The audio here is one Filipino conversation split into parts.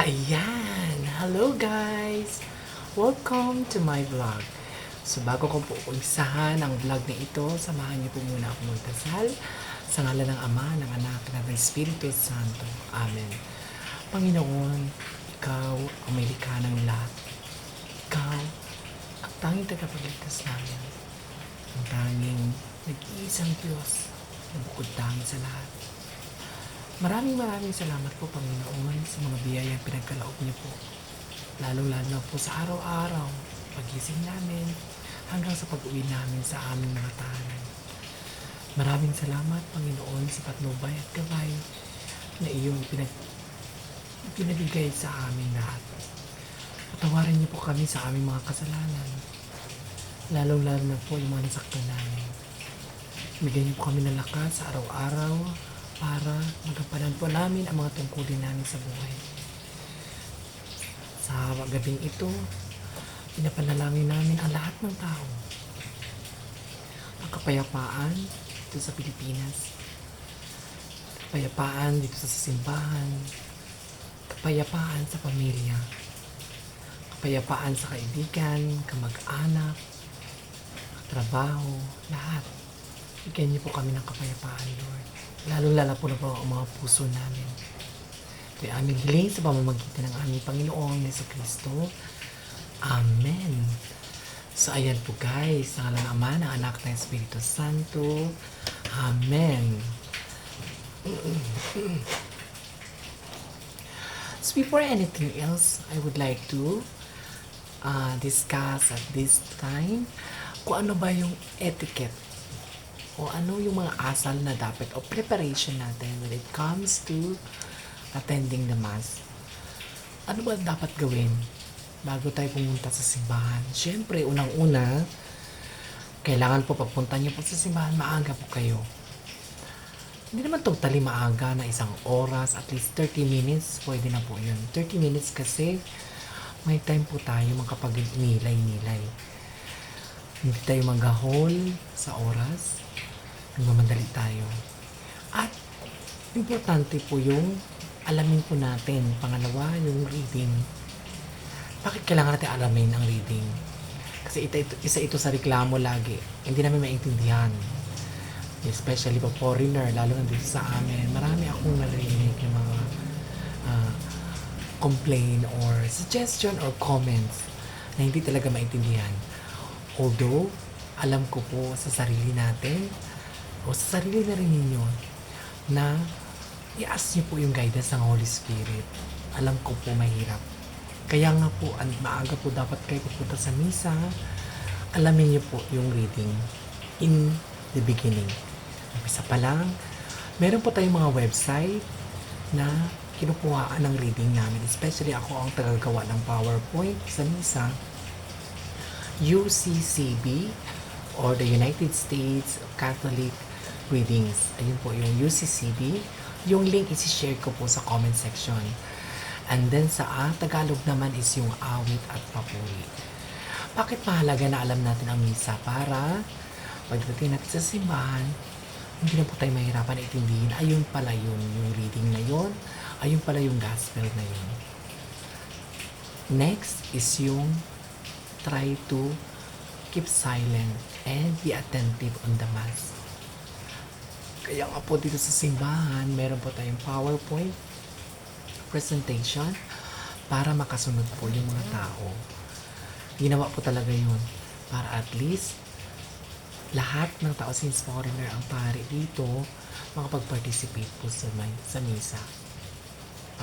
Ayan! Hello guys! Welcome to my vlog. So bago ko po umpisahan ang vlog na ito, samahan niyo po muna ako magdasal sa ngalan ng Ama, ng Anak, at ng Espiritu Santo. Amen. Panginoon, Ikaw ang may likha ng lahat. Ikaw ang tanging tagapagligtas namin. Ang tanging nag-iisang Diyos na bukod tangi sa lahat. Maraming salamat po, Panginoon, sa mga biyayang pinagkalaob niyo po. Lalong-lalo na po sa araw-araw, pagising namin, hanggang sa pag-uwi namin sa aming mga tahanan. Maraming salamat, Panginoon, sa patnubay at gabay na iyong pinabigay sa amin lahat. Patawarin niyo po kami sa aming mga kasalanan, lalong-lalo na po yung mga nasaktan namin. Bigyan niyo po kami ng lakas sa araw-araw, para magampanan po namin ang mga tungkulin namin sa buhay. Sa gabing ito, pinapanalangin namin ang lahat ng tao. Ang kapayapaan dito sa Pilipinas, kapayapaan dito sa simbahan, kapayapaan sa pamilya, kapayapaan sa kaibigan, kamag-anak, trabaho, lahat. Bigyan niyo po kami ng kapayapaan, Lord. Lalo-lala po na po ang mga puso namin. Ito'y aming hiling sa pamamagitan ng aming Panginoong Jesucristo. Amen. So ayan po guys, sa ngalan ng Ama, ng Anak, ng Espiritu Santo. Amen. So before anything else, I would like to discuss at this time kung ano ba yung etiquette o ano yung mga asal na dapat o preparation natin when it comes to attending the Mass. Ano ba dapat gawin bago tayo pumunta sa simbahan? Siyempre, unang-una, kailangan po pagpunta niyo po sa simbahan, maaga po kayo. Hindi naman totally maaga na isang oras, at least 30 minutes, pwede na po yun. 30 minutes kasi may time po tayo makapag-nilay-nilay. Hindi tayo mag-hole sa oras. Nagmamadali tayo. At importante po yung alamin po natin. Pangalawa, yung reading. Bakit kailangan natin alamin ang reading? Kasi isa ito sa reklamo lagi. Hindi namin maintindihan. Especially pa foreigner, lalo na dito sa amin. Marami akong narinig ng mga complaint or suggestion or comments na hindi talaga maintindihan. Although, alam ko po sa sarili natin o sa sarili na rin ninyo na i-ask niyo po yung guidance ng Holy Spirit. Alam ko po mahirap. Kaya nga po, maaga po dapat kayo pupunta sa misa. Alamin niyo po yung reading in the beginning. Umpisa pa lang, meron po tayong mga website na kinukuhaan ng reading namin. Especially ako ang tagagawa ng PowerPoint sa misa. UCCB or the United States Catholic Readings. Ayun po yung UCCB. Yung link isi-share ko po sa comment section. And then sa Tagalog naman is yung awit at papuri. Bakit mahalaga na alam natin ang misa? Para pagdating natin sa simbahan, hindi na po tayo mahirapan na itindihin. Ayun pala yun, yung reading na yun. Ayun pala yung gospel na yun. Next is yung try to keep silent and be attentive on the Mass. Kaya nga po dito sa simbahan, meron po tayong PowerPoint presentation para makasunod po yung mga tao. Ginawa po talaga yun para at least lahat ng tao, since foreigner ang pari dito, makapag-participate po sa misa.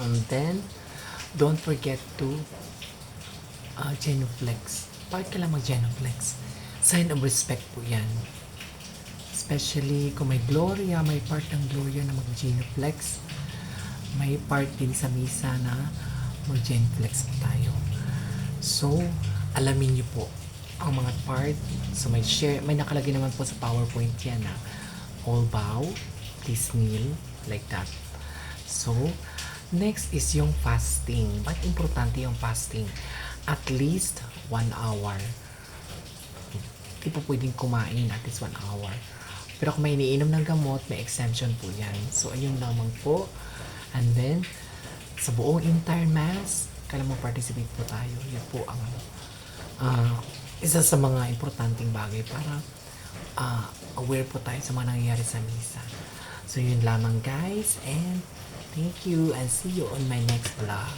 And then, don't forget to genuflex. Bakit kailangan mag-genuflex? Sign of respect po yan. Especially kung may Gloria, may part ng Gloria na mag-genuflex. May part din sa misa na mag-genuflex po tayo. So, alamin niyo po ang mga part. So, may nakalagay naman po sa PowerPoint yan na all bow, please kneel, like that. So, next is yung fasting. Bakit importante yung fasting? At least 1 hour. Hindi po pwedeng kumain at least 1 hour. Pero kung may iniinom ng gamot, may exemption po yan. So, ayun lamang po. And then, sa buong entire mass, kailan mo participate po tayo. Yan po ang ah, isa sa mga importanteng bagay para aware po tayo sa mga nangyayari sa misa. So yun lamang guys, and thank you and see you on my next vlog.